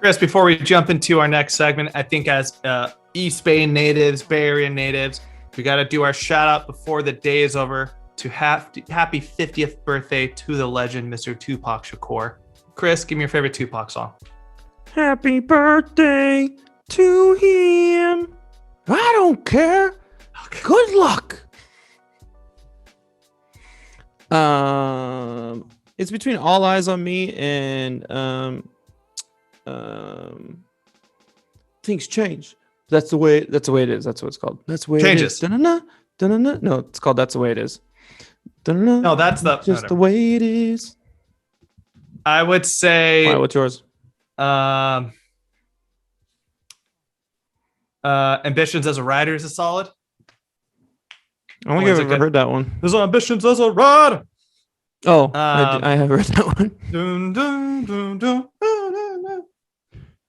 Chris, before we jump into our next segment, I think as East Bay natives, Bay Area natives, we got to do our shout out before the day is over to happy 50th birthday to the legend, Mr. Tupac Shakur. Chris, give me your favorite Tupac song. Happy birthday to him. I don't care. Okay. Good luck. It's between All Eyes on Me and Things Change. That's the way it is. That's what it's called. That's the way Changes. It is. Da-na-na. No, it's called That's the Way It Is. Da-na-na. No, that's just the way it is. I would say. All right, what's yours? Ambitions as a Rider is a solid. I don't think I've ever heard that one. There's Ambitions as a Rider. Oh, I have heard that one. Dun, dun, dun, dun, dun, dun.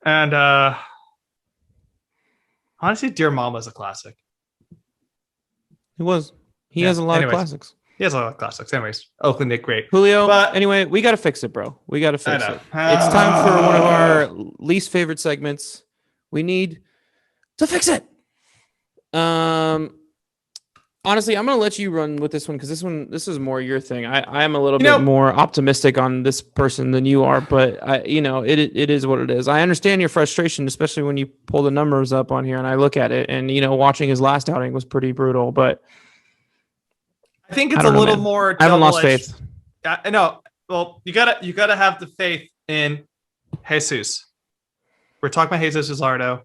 And honestly, Dear Mama is a classic. It was. He has a lot of classics. He has a lot of classics. Anyways, Oakland did great. Julio, but anyway, we got to fix it, bro. We got to fix it. It's time for one of our least favorite segments. We need to fix it. Honestly, I'm going to let you run with this one because this is more your thing. I am a little bit more optimistic on this person than you are, but it is what it is. I understand your frustration, especially when you pull the numbers up on here and I look at it and, watching his last outing was pretty brutal, but I think it's a little more. I haven't lost faith. I know. Well, you gotta have the faith in Jesus. We're talking about Jesus Luzardo.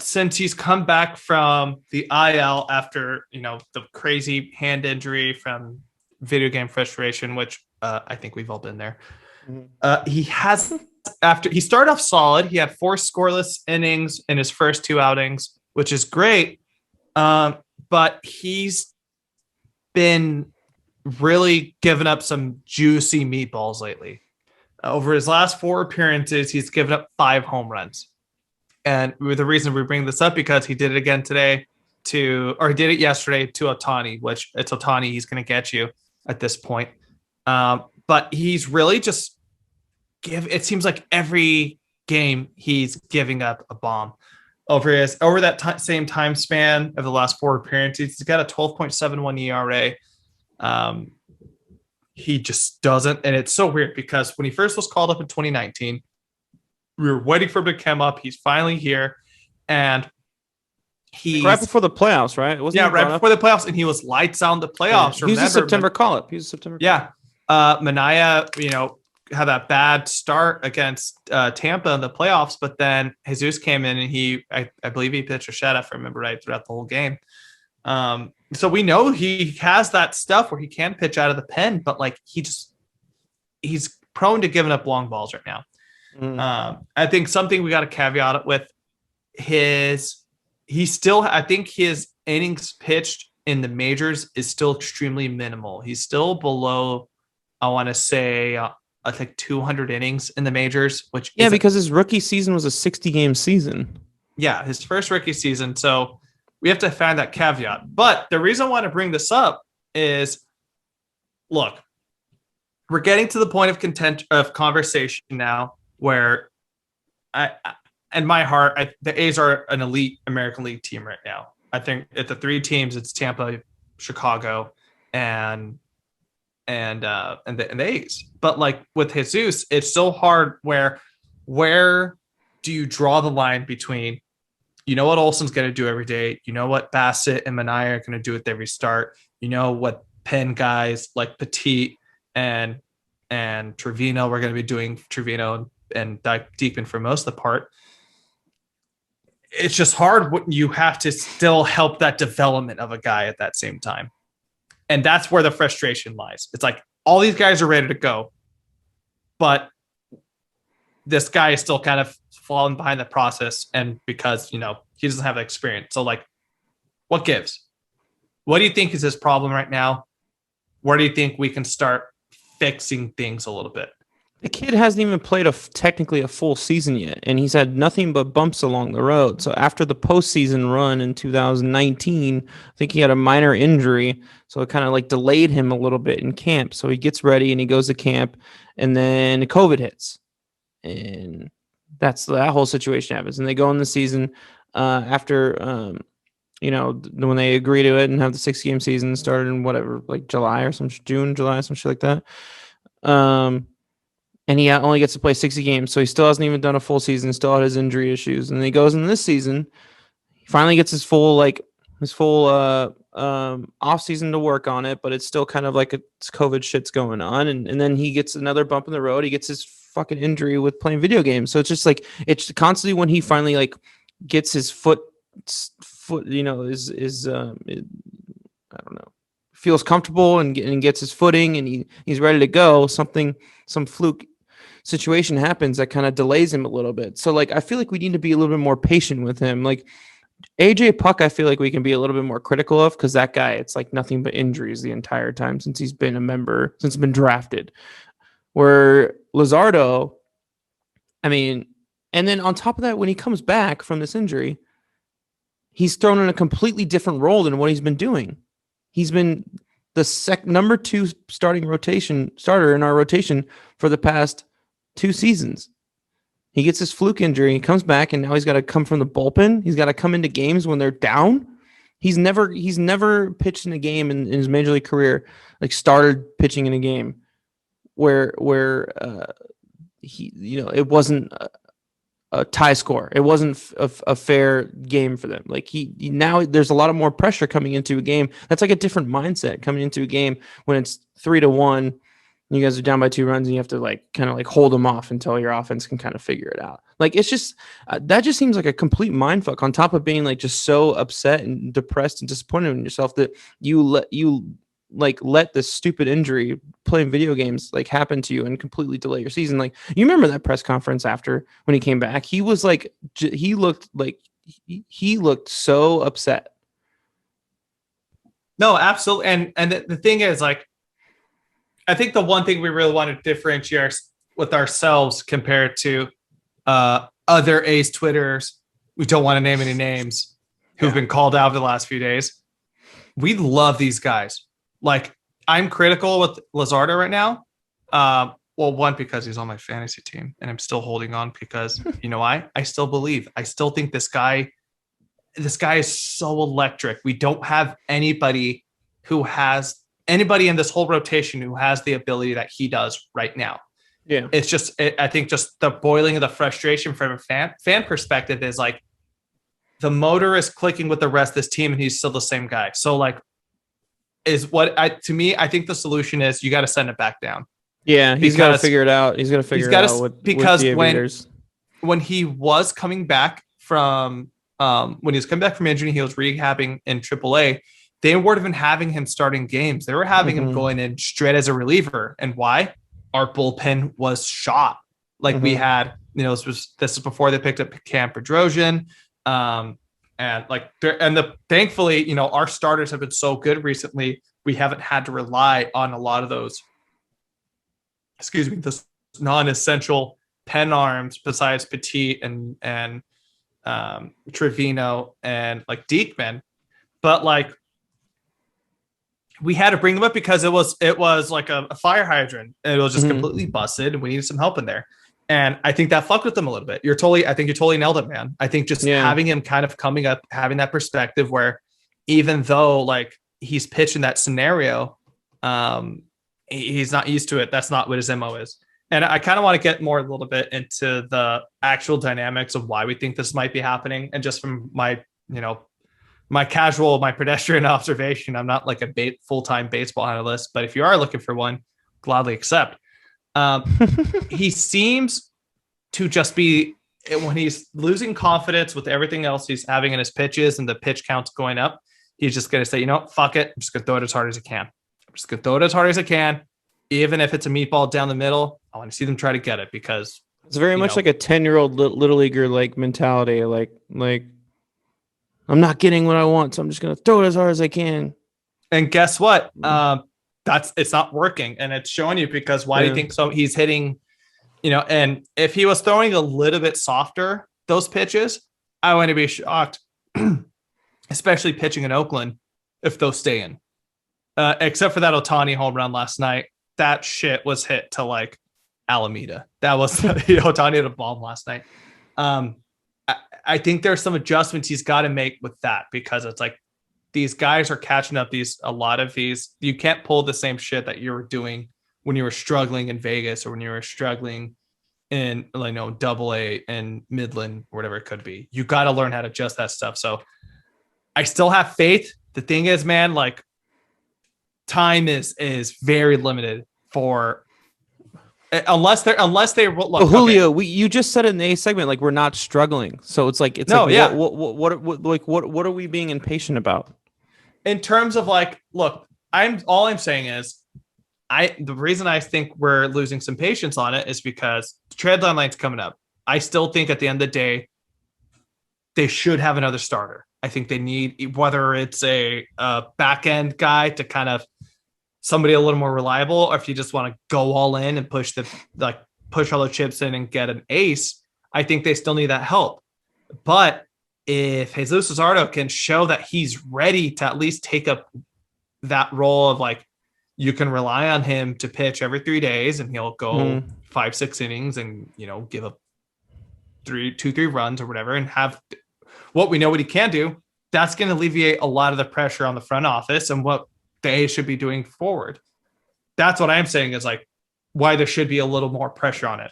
Since he's come back from the IL after the crazy hand injury from video game frustration, which I think we've all been there. He started off solid. He had 4 scoreless innings in his first 2 outings, which is great. But he's been really giving up some juicy meatballs lately. Over his last 4 appearances, he's given up 5 home runs. And the reason we bring this up because he did it again today he did it yesterday to Ohtani, which it's Ohtani. He's going to get you at this point. But he's really just it seems like every game he's giving up a bomb. Over that same time span of the last 4 appearances, he's got a 12.71 ERA. He just doesn't. And it's so weird because when he first was called up in 2019, we were waiting for him to come up. He's finally here. And he's right before the playoffs, right? Right before the playoffs. And he was lights out in the playoffs. Yeah. He was a September call-up. Yeah. Manaea, had that bad start against Tampa in the playoffs, but then Jesus came in and I believe he pitched a shutout, if I remember right, throughout the whole game. So we know he has that stuff where he can pitch out of the pen, but he's prone to giving up long balls right now. I think something we got to caveat it with I think his innings pitched in the majors is still extremely minimal. He's still below, I want to say, I think 200 innings in the majors, which because his rookie season was a 60-game season. Yeah, his first rookie season. So we have to find that caveat. But the reason I want to bring this up is, look, we're getting to the point of conversation now where in my heart, the A's are an elite American League team right now. I think at the 3 teams, it's Tampa, Chicago, and the A's. But with Jesus, it's so hard where do you draw the line between what Olsen's going to do every day, what Bassett and Manaea are going to do with every start, what pen guys like Petit and Trevino we're going to be doing, Trevino and Deepin for most of the part. It's just hard when you have to still help that development of a guy at that same time. And that's where the frustration lies. It's like all these guys are ready to go, but this guy is still kind of falling behind the process. And because, he doesn't have the experience. So what gives? What do you think is his problem right now? Where do you think we can start fixing things a little bit? The kid hasn't even played technically a full season yet, and he's had nothing but bumps along the road. So after the postseason run in 2019, I think he had a minor injury, so it kind of delayed him a little bit in camp. So he gets ready and he goes to camp, and then COVID hits, and that whole situation happens, and they go in the season after when they agree to it and have the 6-game season started in whatever, like July or June, July, some shit like that. And he only gets to play 60 games, so he still hasn't even done a full season, still had his injury issues. And then he goes in this season, he finally gets his full off season to work on it, but it's still kind of like it's COVID shit's going on. And then he gets another bump in the road. He gets his fucking injury with playing video games. So it's just like, it's constantly when he finally like gets his foot, I don't know, feels comfortable and gets his footing and he's ready to go, some fluke situation happens that kind of delays him a little bit. So like I feel like we need to be a little bit more patient with him. Like AJ Puck, I feel like we can be a little bit more critical of, because that guy, it's like nothing but injuries the entire time since he's been a member, since he's been drafted. Where Luzardo, I mean, and then on top of that, when he comes back from this injury, he's thrown in a completely different role than what he's been doing. He's been the number 2 starter in our rotation for the past 2 seasons. He gets his fluke injury, he comes back, and now he's got to come from the bullpen. He's got to come into games when they're down. He's never pitched in a game in his major league career, like started pitching in a game where it wasn't a tie score. It wasn't a fair game for them. Like now there's a lot of more pressure coming into a game. That's like a different mindset coming into a game when it's 3-1. You guys are down by 2 runs and you have to like kind of like hold them off until your offense can kind of figure it out. Like it's just that just seems like a complete mindfuck, on top of being like just so upset and depressed and disappointed in yourself that you let this stupid injury playing video games like happen to you and completely delay your season. Like you remember that press conference after when he came back, he was like, he looked so upset. No, absolutely. And the thing is, like, I think the one thing we really want to differentiate with ourselves compared to other A's Twitters, we don't want to name any names, who've been called out over the last few days. We love these guys. Like, I'm critical with Luzardo right now. Well, one, because he's on my fantasy team and I'm still holding on because, you know, I still believe. I still think this guy is so electric. We don't have anybody in this whole rotation who has the ability that he does right now. Yeah. It's just, I think just the boiling of the frustration from a fan perspective is like the motor is clicking with the rest of this team and he's still the same guy. So like, I think the solution is you got to send it back down. Yeah. He's got to figure it out. He's got to figure it out because when he was coming back from injury, he was rehabbing in AAA. They weren't even having him starting games. They were having him going in straight as a reliever. And why? Our bullpen was shot. Like we had, this is before they picked up Cam Pedrosian. Thankfully, our starters have been so good recently. We haven't had to rely on a lot of those, those non-essential pen arms besides Petit and Trevino and like Diekman. But like, we had to bring them up because it was like a fire hydrant and it was just completely busted and we needed some help in there. And I think that fucked with them a little bit. I think you totally nailed it, man. I think just having him kind of coming up, having that perspective where even though like he's pitched in that scenario, he's not used to it. That's not what his MO is. And I kind of want to get more a little bit into the actual dynamics of why we think this might be happening. And just from my pedestrian observation, I'm not like a full-time baseball analyst, but if you are looking for one, gladly accept. He seems to just be, when he's losing confidence with everything else he's having in his pitches and the pitch counts going up, he's just going to say, fuck it. I'm just going to throw it as hard as I can. Even if it's a meatball down the middle, I want to see them try to get it because it's very much like a 10-year-old little leaguer like mentality. Like I'm not getting what I want, so I'm just going to throw it as hard as I can. And guess what? It's not working, and it's showing you because why do you think so? He's hitting, and if he was throwing a little bit softer those pitches, I wouldn't be shocked, especially pitching in Oakland, if those stay in. Except for that Ohtani home run last night, that shit was hit to like Alameda. That was Ohtani had a bomb last night. I think there's some adjustments he's got to make with that, because it's like these guys are catching up. A lot of these, you can't pull the same shit that you were doing when you were struggling in Vegas or when you were struggling in Double A and Midland or whatever it could be. You got to learn how to adjust that stuff. So I still have faith. The thing is, man, like time is very limited for. Unless they look, Julio, okay. You just said in the A segment, like we're not struggling. So it's like what are we being impatient about? In terms of like, look, I'm saying is, the reason I think we're losing some patience on it is because the trade deadline's coming up. I still think at the end of the day, they should have another starter. I think they need, whether it's a back end guy to kind of somebody a little more reliable, or if you just want to go all in and push all the chips in and get an ace, I think they still need that help. But if Jesus Luzardo can show that he's ready to at least take up that role of like, you can rely on him to pitch every 3 days and he'll go 5-6 innings and, give up 2-3 runs or whatever, and have what we know what he can do, that's going to alleviate a lot of the pressure on the front office and what the A's should be doing forward. That's what I'm saying is like why there should be a little more pressure on it.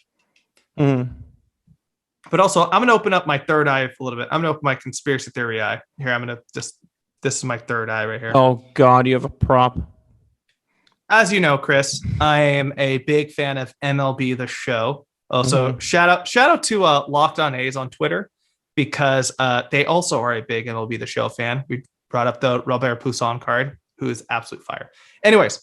But also, I'm going to open up my third eye a little bit. I'm going to open my conspiracy theory eye here. This is my third eye right here. Oh God, you have a prop. As you know, Chris, I am a big fan of MLB The Show. Also, shout out to Locked On A's on Twitter, because they also are a big MLB The Show fan. We brought up the Robert Poussin card, who is absolute fire. Anyways,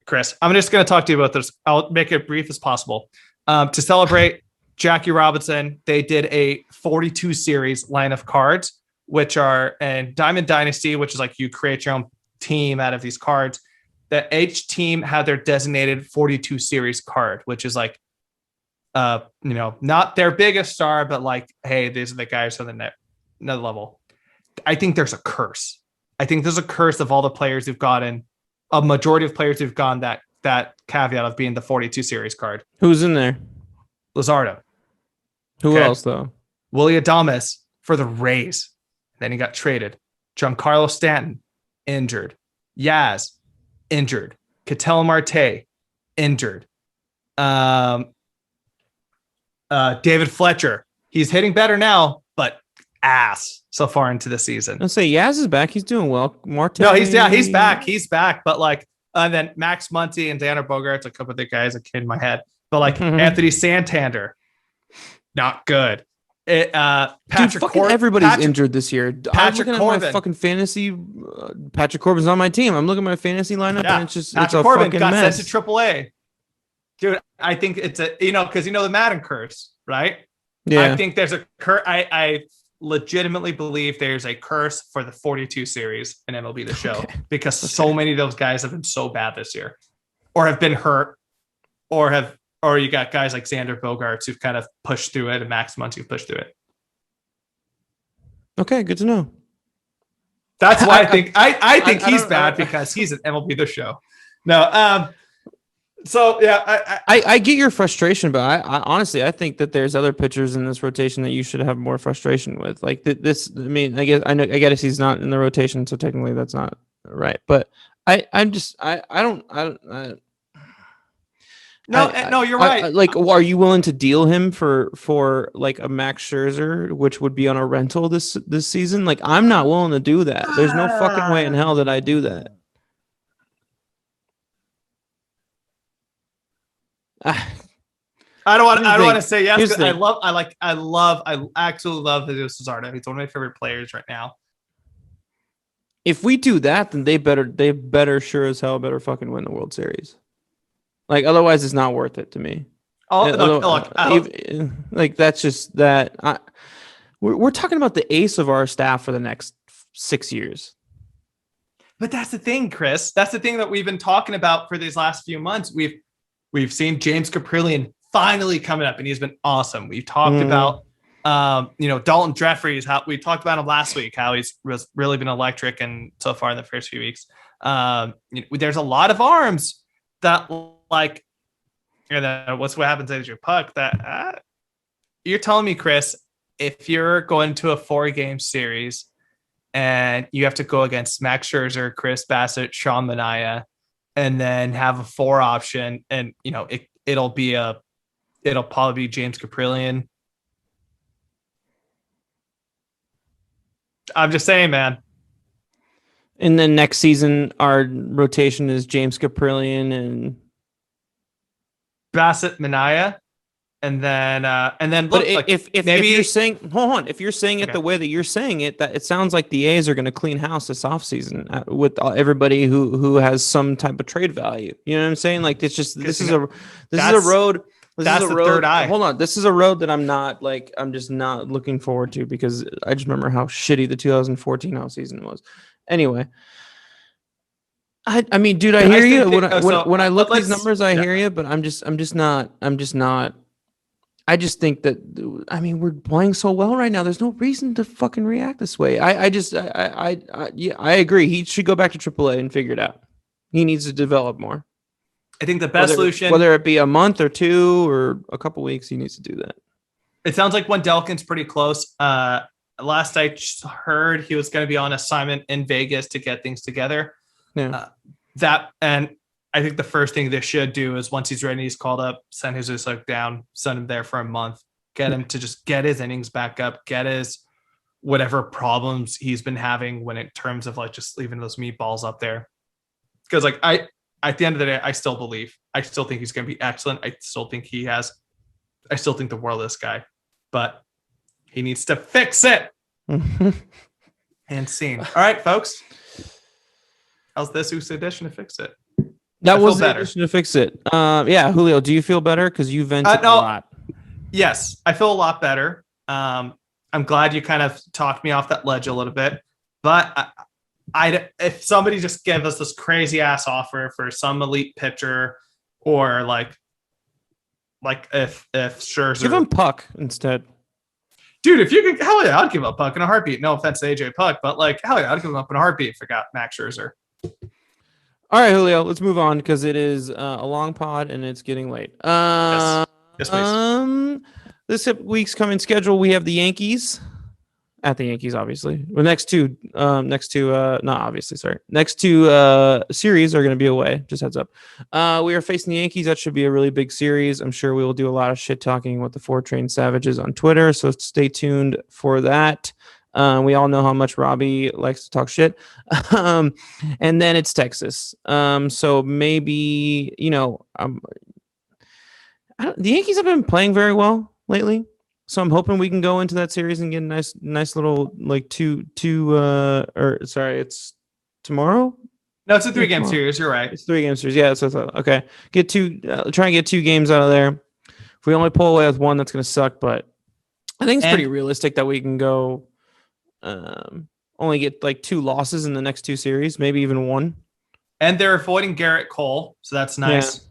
Chris, I'm just going to talk to you about this. I'll make it brief as possible. To celebrate Jackie Robinson, they did a 42 series line of cards, which are in Diamond Dynasty, which is like you create your own team out of these cards. That each team had their designated 42 series card, which is like, not their biggest star, but like, hey, these are the guys on the another level. I think there's a curse. I think there's a curse of all the players who've gotten, a majority of players who've gone that caveat of being the 42 series card. Who's in there? Luzardo. Who else though? Willie Adames for the Rays. Then he got traded. Giancarlo Stanton, injured. Yaz, injured. Ketel Marte, injured. David Fletcher, he's hitting better now, but ass so far into the season. I'll say Yaz is back. He's doing well. Marte. No, he's back. He's back. But like, and then Max Muncy and Xander Bogaerts, a couple of the guys that came in my head. But like Anthony Santander, not good. Patrick Corbin, everybody's injured this year. Patrick Corbin, my fucking fantasy. Patrick Corbin's on my team. I'm looking at my fantasy lineup, and it's just Patrick it's a Corbin fucking got mess. sent to AAA. Dude, I think it's because the Madden curse, right? Yeah. I think there's a curse. I legitimately believe there's a curse for the 42 series in MLB The Show because so many of those guys have been so bad this year, or have been hurt, or you got guys like Xander Bogaerts who've kind of pushed through it, and Max Muncy who've pushed through it. Okay, good to know. That's why I think he's bad because he's an MLB The Show. No, so yeah, I get your frustration, but I honestly I think that there's other pitchers in this rotation that you should have more frustration with. Like this, I mean, I guess he's not in the rotation, so technically that's not right. But No, you're right. Are you willing to deal him for like a Max Scherzer, which would be on a rental this season? Like, I'm not willing to do that. There's no fucking way in hell that I do that. I don't want to say yes. I absolutely love Jesus Luzardo. He's one of my favorite players right now. If we do that, then they better sure as hell better fucking win the World Series. Like, otherwise it's not worth it to me. Like, that's just that. We're talking about the ace of our staff for the next 6 years. But that's the thing, Chris. That's the thing that we've been talking about for these last few months. We've seen James Caprillion finally coming up, and he's been awesome. We've talked about, Dalton Jeffries. How we talked about him last week, how he's really been electric, and so far in the first few weeks, there's a lot of arms that like And then what happens is your puck that you're telling me, Chris, if you're going to a 4-game series and you have to go against Max Scherzer, Chris Bassett, Sean Manaea, and then have a 4 option, and it'll probably be James Caprillion. I'm just saying, man. And then next season, our rotation is James Caprillion and Bassett, Manaea. And then look, but if you're saying, hold on, if you're saying it the way that you're saying it, that it sounds like the A's are going to clean house this offseason with everybody who has some type of trade value. You know what I'm saying? Like it's just this is a road. That's the third eye. Hold on, this is a road that I'm just not looking forward to because I just remember how shitty the 2014 offseason was. Anyway. I mean, dude, I hear you. When I look at these numbers, I hear you, but I'm just not. I just think that, I mean, we're playing so well right now. There's no reason to fucking react this way. I agree. He should go back to AAA and figure it out. He needs to develop more. I think the best solution, whether it be a month or 2 or a couple weeks, he needs to do that. It sounds like Wendelken's pretty close. Last I heard, he was going to be on assignment in Vegas to get things together. Yeah. And I think the first thing they should do is once he's ready, he's called up, send Jesus down, send him there for a month, get him to just get his innings back up, get his whatever problems he's been having when in terms of like just leaving those meatballs up there. Because like at the end of the day, I still think he's going to be excellent. I still think the world of this guy, but he needs to fix it. And scene. All right, folks. How's this week's edition to fix it? That was the edition to fix it. Yeah, Julio, do you feel better? Because you vented a lot. Yes, I feel a lot better. I'm glad you kind of talked me off that ledge a little bit. But if somebody just gave us this crazy ass offer for some elite pitcher, or like if Scherzer, give him Puck instead. Dude, if you could, hell yeah, I'd give up Puck in a heartbeat. No offense to AJ Puck, but like, hell yeah, I'd give him up in a heartbeat if I got Max Scherzer. All right, Julio, let's move on because it is a long pod and it's getting late. Yes, please. This week's coming schedule, we have the Yankees at the Yankees, obviously. The next two series are going to be away. Just heads up. We are facing the Yankees. That should be a really big series. I'm sure we will do a lot of shit talking with the 4-Train Savages on Twitter, so stay tuned for that. We all know how much Robbie likes to talk shit. And then it's Texas. So maybe, the Yankees have been playing very well lately. So I'm hoping we can go into that series and get a nice little like it's tomorrow. No, it's a 3-game series. You're right. It's 3-game series. Yeah. So okay. Try and get 2 games out of there. If we only pull away with 1, that's going to suck, but I think it's pretty realistic that we can go, only get like 2 losses in the next 2 series, maybe even 1. And they're avoiding Garrett Cole, so that's nice.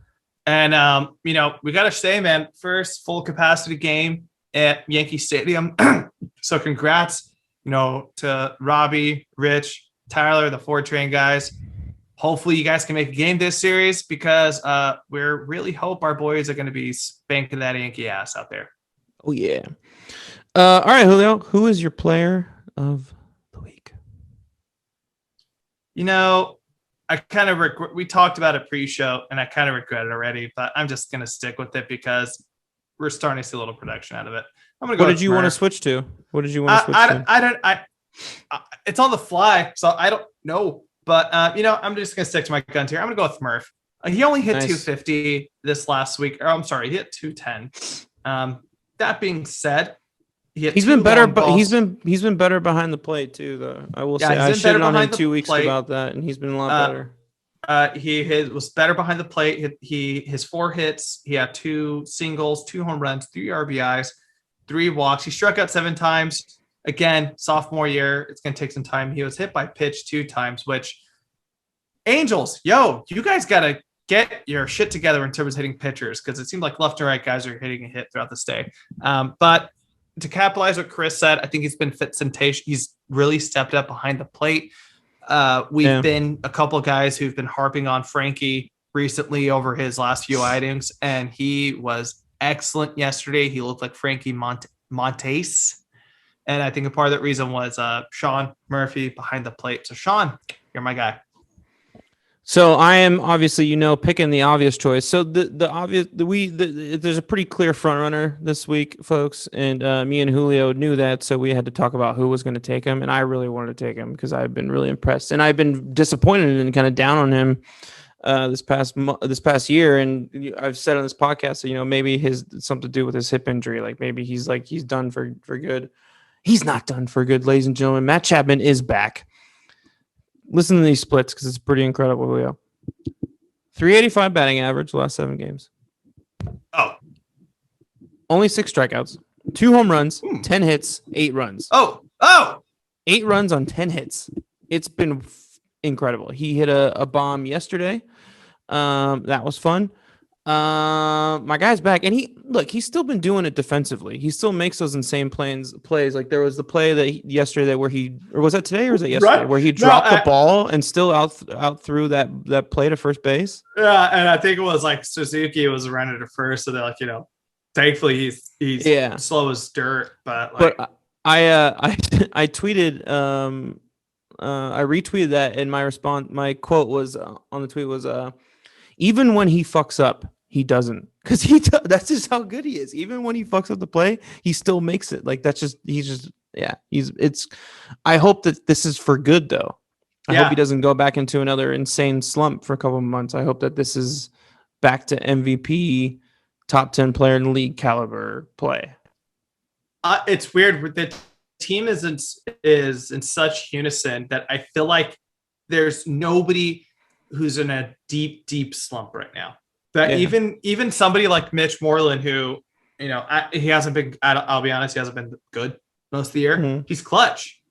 Yeah. And we got to say, man, first full capacity game at Yankee Stadium. So congrats, to Robbie, Rich, Tyler, the 4-Train guys. Hopefully you guys can make a game this series because we really hope our boys are going to be spanking that Yankee ass out there. Oh yeah. All right, Julio, who is your player of the week? I kind of we talked about it pre-show and I kind of regret it already, but I'm just going to stick with it because we're starting to see a little production out of it. I'm going to go. What did you want to switch to? It's on the fly, so I don't know, but I'm just going to stick to my guns here. I'm going to go with Murph. He only hit 250 this last week. Or I'm sorry, he hit 210. That being said, he's been better, but he's been better behind the plate too, though. I will say I shitted on him 2 weeks about that, and he's been a lot better. He was better behind the plate. His 4 hits. He had 2 singles, 2 home runs, 3 RBIs, 3 walks. He struck out 7 times. Again, sophomore year, it's going to take some time. He was hit by pitch 2 times, which Angels, you guys got to get your shit together in terms of hitting pitchers because it seemed like left and right guys are hitting a hit throughout the day. But to capitalize what Chris said, I think he's been fit sensation. He's really stepped up behind the plate. We've been a couple of guys who've been harping on Frankie recently over his last few outings, and he was excellent yesterday. He looked like Frankie Montes. And I think a part of that reason was Sean Murphy behind the plate. So, Sean, you're my guy. So I am obviously, picking the obvious choice. So there's a pretty clear front runner this week, folks, and me and Julio knew that, so we had to talk about who was going to take him, and I really wanted to take him because I've been really impressed, and I've been disappointed and kind of down on him this past year, and I've said on this podcast, that, maybe his something to do with his hip injury, like maybe he's done for good. He's not done for good, ladies and gentlemen. Matt Chapman is back. Listen to these splits because it's pretty incredible, Julio. 385 batting average last 7 games. Oh. Only 6 strikeouts, 2 home runs, 10 hits, 8 runs. Oh. 8 runs on 10 hits. It's been incredible. He hit a bomb yesterday. That was fun. My guy's back, and he's still been doing it defensively. He still makes those insane plays. Like there was the play that yesterday or was that today or was it yesterday where he dropped the ball and still out through that play to first base. Yeah, and I think it was like Suzuki was running to first, so they're like, thankfully he's slow as dirt. But I tweeted I retweeted that, and my quote was on the tweet was even when he fucks up, he doesn't, because that's just how good he is. Even when he fucks up the play, he still makes it. Like I hope that this is for good though. I hope he doesn't go back into another insane slump for a couple of months. I hope that this is back to MVP, top 10 player in the league caliber play. It's weird. The team is in such unison that I feel like there's nobody who's in a deep slump right now. That even somebody like Mitch Moreland, who, he hasn't been, I'll be honest, he hasn't been good most of the year. Mm-hmm. He's clutch.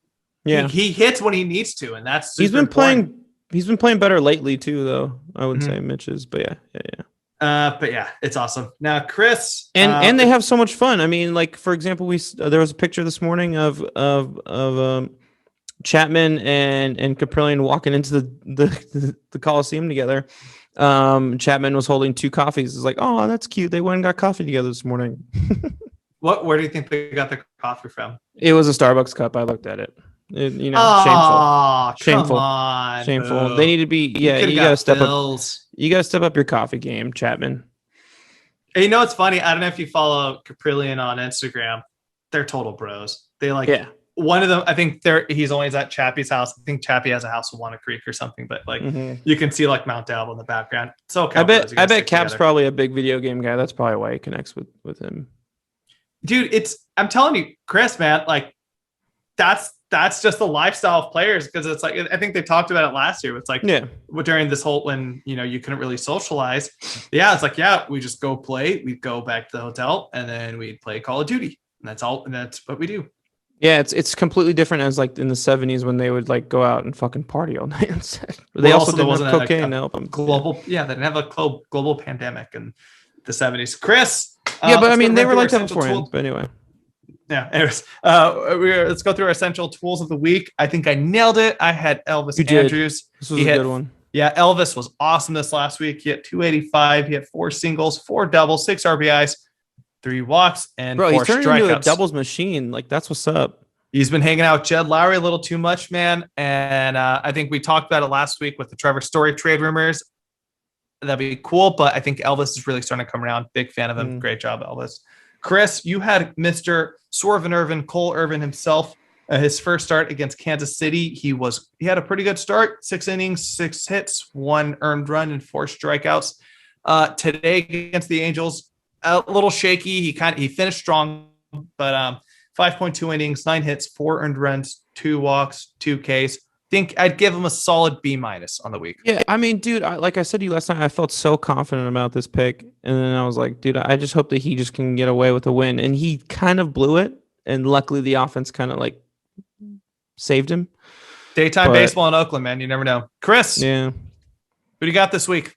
Yeah. He hits when he needs to. And that's, he's been playing better lately too, though. I would say Mitch is, but yeah. It's awesome. Now, Chris, and they have so much fun. I mean, like, for example, there was a picture this morning of Chapman and Caprillion walking into the Coliseum together. Chapman was holding 2 coffees. It's like, oh, that's cute. They went and got coffee together this morning. Where do you think they got the coffee from? It was a Starbucks cup. I looked at it. Shameful. Come on, shameful. Boo. They need to be. Yeah, you gotta step up. You gotta step up your coffee game, Chapman. Hey, it's funny. I don't know if you follow Caprillion on Instagram. They're total bros. They one of them. I think he's always at Chappie's house. I think Chappie has a house in Wanna Creek or something. But you can see like Mount Dalville in the background. So I bet Cap's probably a big video game guy. That's probably why he connects with him. Dude, I'm telling you, Chris, man, like that's just the lifestyle of players, because it's like, I think they talked about it last year. It's like, during this whole, when, you couldn't really socialize. Yeah. It's like, we just go play, we'd go back to the hotel, and then we'd play Call of Duty, and that's all. And that's what we do. Yeah. It's completely different as like in the 70s when they would like go out and fucking party all night. They also didn't have cocaine to help them. They didn't have a global pandemic in the 70s. Chris. But I mean, they were like that beforehand. But anyway. Yeah. Anyways, let's go through our essential tools of the week. I think I nailed it. I had Elvis Andrus. This was a good one. Yeah, Elvis was awesome this last week. He had 285. He had 4 singles, 4 doubles, 6 RBIs, 3 walks, and 4 strikeouts. He's turning into a doubles machine. Like, that's what's up. He's been hanging out with Jed Lowry a little too much, man. And I think we talked about it last week with the Trevor Story trade rumors. That'd be cool, but I think Elvis is really starting to come around. Big fan of him. Great job, Elvis. Chris, you had Mr. Swervin' Irvin, Cole Irvin himself, his first start against Kansas City. He had a pretty good start, 6 innings, 6 hits, 1 earned run, and 4 strikeouts. Today against the Angels, a little shaky. He finished strong, but 5.2 innings, 9 hits, 4 earned runs, 2 walks, 2 Ks. Think I'd give him a solid B- on the week. Yeah, I mean, dude, like I said to you last night, I felt so confident about this pick, and then I was like, dude, I just hope that he just can get away with a win, and he kind of blew it, and luckily the offense kind of like saved him. Daytime baseball in Oakland, man, you never know. Chris, who do you got this week?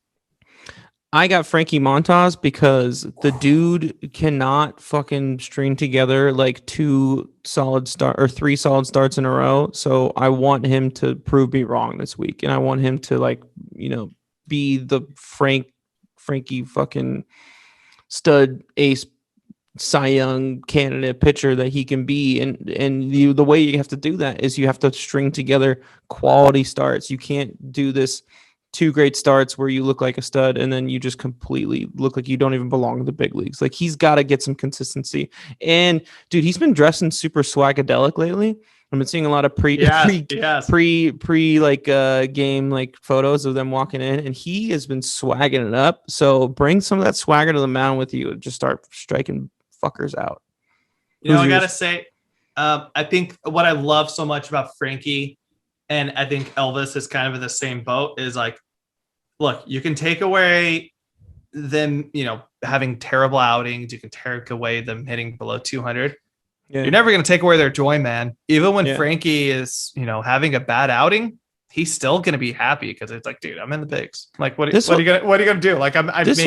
I got Frankie Montas because the dude cannot fucking string together like 3 solid starts in a row. So I want him to prove me wrong this week. And I want him to be the Frankie fucking stud ace Cy Young candidate pitcher that he can be, and the way you have to do that is you have to string together quality starts. You can't do this 2 great starts where you look like a stud and then you just completely look like you don't even belong in the big leagues. Like, he's got to get some consistency. And dude, he's been dressing super swagadelic lately. I've been seeing a lot of pre game like photos of them walking in, and he has been swagging it up. So bring some of that swagger to the mound with you and just start striking fuckers out. I gotta say, I think what I love so much about Frankie, and I think Elvis is kind of in the same boat, is like, look, you can take away them, having terrible outings. You can take away them hitting below 200. Yeah. You're never going to take away their joy, man. Even when Frankie is, having a bad outing, he's still going to be happy because it's like, dude, I'm in the bigs. Like, what are you going to do? Like, this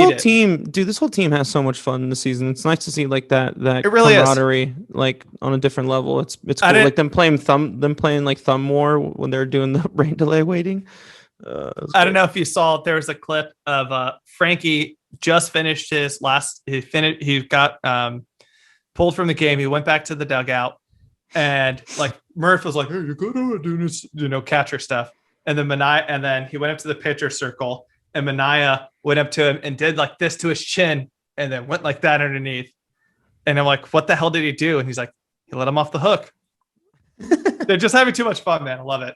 whole team has so much fun this season. It's nice to see like that it really camaraderie, is. like on a different level. It's cool. Like them playing like thumb war when they're doing the rain delay waiting. I don't know if you saw, there was a clip of Frankie just finished his last. He got pulled from the game. He went back to the dugout, and like Murph was like, "Hey, you're good at doing this, catcher stuff." And then he went up to the pitcher circle, and Mania went up to him and did like this to his chin, and then went like that underneath. And I'm like, "What the hell did he do?" And he's like, "He let him off the hook." They're just having too much fun, man. I love it.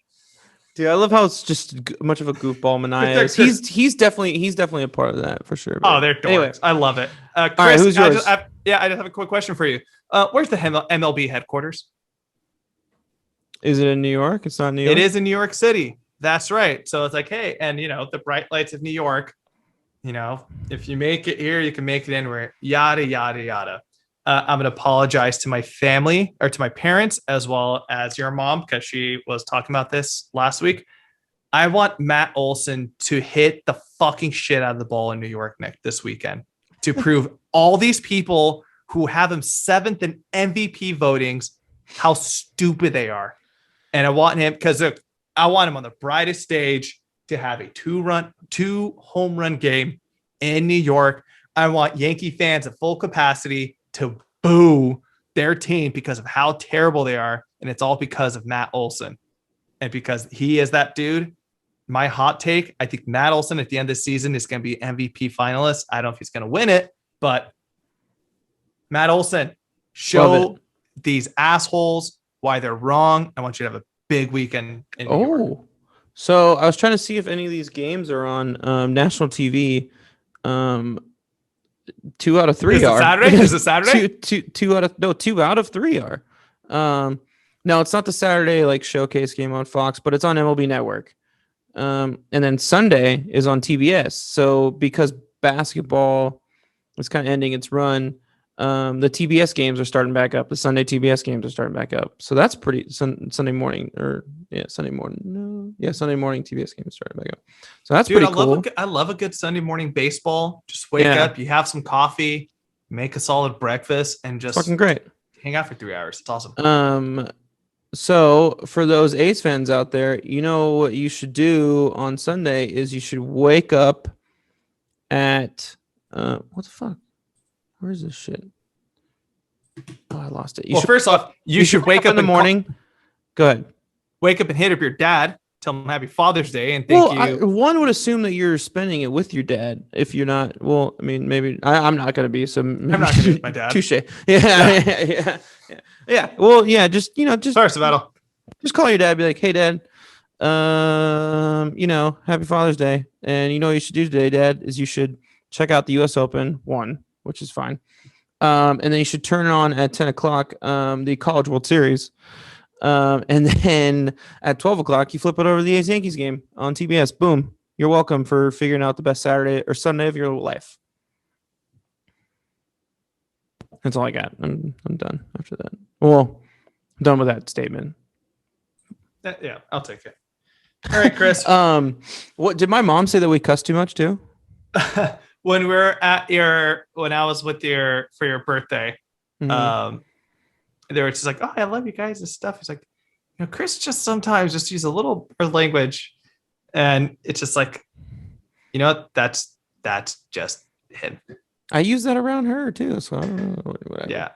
Dude, I love how it's just much of a goofball Mania is. He's definitely a part of that for sure. Oh, they're dorks. Anyway. I love it. Chris, all right, who's yours? I just have a quick question for you. Where's the MLB headquarters? Is it in New York? It's not in New York. It is in New York City. That's right. So it's like, hey, and the bright lights of New York. If you make it here, you can make it anywhere. Yada yada yada. I'm going to apologize to my family or to my parents as well as your mom, because she was talking about this last week. I want Matt Olson to hit the fucking shit out of the ball in New York, Nick, this weekend to prove all these people who have him 7th in MVP votings how stupid they are. And I want him, because I want him on the brightest stage to have a 2 home run game in New York. I want Yankee fans at full capacity to boo their team because of how terrible they are. And it's all because of Matt Olson. And because he is that dude, my hot take, I think Matt Olson at the end of the season is going to be MVP finalist. I don't know if he's going to win it, but Matt Olson, show these assholes why they're wrong. I want you to have a big weekend in New York. So I was trying to see if any of these games are on national TV. 2 out of 3 are. Saturday? Is it Saturday? 2 out of 3 are. No, it's not the Saturday like showcase game on Fox, but it's on MLB Network. And then Sunday is on TBS. So because basketball is kind of ending its run, the TBS games are starting back up. The Sunday TBS games are starting back up. So that's pretty Sunday morning Sunday morning TBS games starting back up. So that's pretty cool. I love a good Sunday morning baseball. Just wake up, you have some coffee, make a solid breakfast, and just fucking great. Hang out for 3 hours. It's awesome. So for those A's fans out there, what you should do on Sunday is you should wake up at what the fuck? Where is this shit? Oh, I lost it. First off, you should wake up in the morning. Go ahead. Wake up and hit up your dad. Tell him Happy Father's Day and thank you. One would assume that you're spending it with your dad. If you're not, well, I mean, maybe I'm not going to be. So I'm not going to be my dad. Touche. Yeah. Well, yeah. Just sorry, Sabato. Just call your dad. Be like, hey, Dad. Happy Father's Day. And what you should do today, Dad, is you should check out the U.S. Open 1, which is fine. And then you should turn on at 10 o'clock the College World Series. And then at 12 o'clock, you flip it over to the A's Yankees game on TBS. Boom. You're welcome for figuring out the best Saturday or Sunday of your life. That's all I got. I'm done after that. Well, I'm done with that statement. Yeah, I'll take it. All right, Chris. What did my mom say that we cuss too much too? When I was with for your birthday, Mm-hmm. They were just like, "Oh, I love you guys and stuff." He's like, Chris just sometimes just use a little language, and it's just like, You know what? That's just him. I use that around her too, so I don't know. Whatever. Yeah.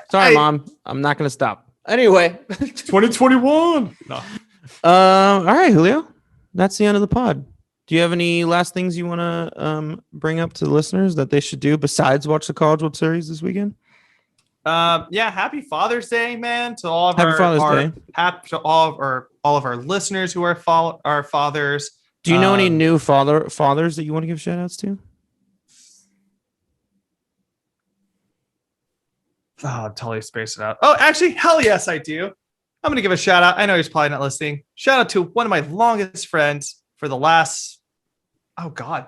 Sorry, Mom. I'm not gonna stop. Anyway, 2021. No. All right, Julio. That's the end of the pod. Do you have any last things you want to bring up to the listeners that they should do besides watch the College World Series this weekend? Yeah, happy Father's Day, man, to all of to all of our listeners who are fathers. Do you know any new fathers that you want to give shout outs to? Oh, I'm totally spaced it out. Oh, actually, hell yes, I do. I'm going to give a shout out. I know he's probably not listening. Shout out to one of my longest friends for the last,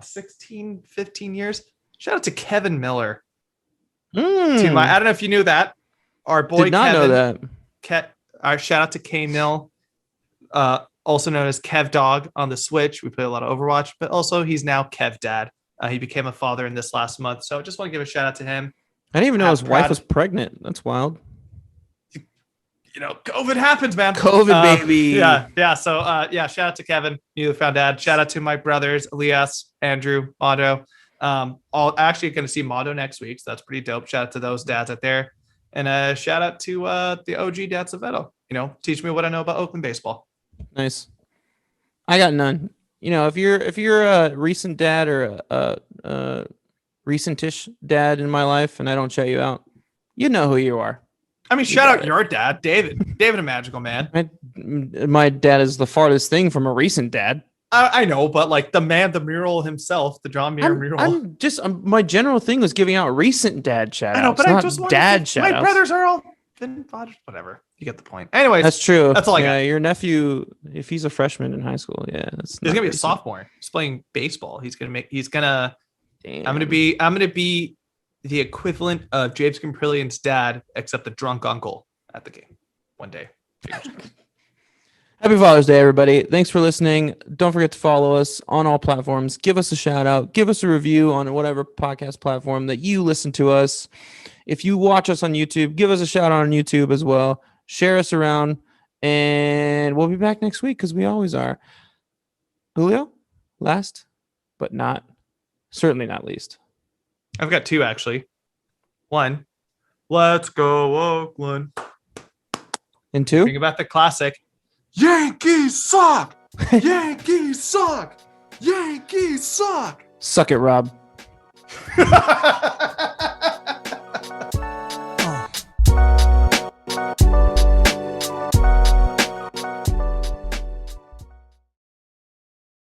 16, 15 years. Shout out to Kevin Miller. I don't know if you knew that. Our boy did not Kevin. Know that. Our shout out to K Mill, also known as Kev Dog on the Switch. We play a lot of Overwatch, but also he's now Kev Dad. He became a father in this last month, so I just want to give a shout out to him. I didn't even know his wife was pregnant. That's wild. You know, COVID happens, man. COVID, baby. Yeah. So, shout out to Kevin, newly found dad. Shout out to my brothers, Elias, Andrew, Mondo. All actually going to see Mondo next week, so that's pretty dope. Shout out to those dads out there, and shout out to the OG Dad Savetto. You know, teach me what I know about Oakland baseball. Nice. I got none. You know, if you're a recent dad or a recent-ish dad in my life, and I don't shout you out, you know who you are. I mean, shout out your dad, David. David, a magical man. My dad is the farthest thing from a recent dad. I know, but like the man, the mural himself, the John Muir mural. My general thing was giving out recent dad shout outs. I know, but I just dad shout outs. My brothers are all whatever. You get the point. Anyways, that's true. That's all I got. Your nephew, if he's a freshman in high school, he's gonna be a sophomore. He's playing baseball. I'm gonna be the equivalent of James Camprillian's dad, except the drunk uncle at the game one day. Happy Father's Day, everybody. Thanks for listening. Don't forget to follow us on all platforms. Give us a shout out. Give us a review on whatever podcast platform that you listen to us. If you watch us on YouTube, give us a shout out on YouTube as well. Share us around, and we'll be back next week because we always are. Julio, last but certainly not least. I've got two, actually. One, let's go Oakland. And two, bring about the classic. Yankees suck! Yankees suck! Yankees suck! Suck it, Rob.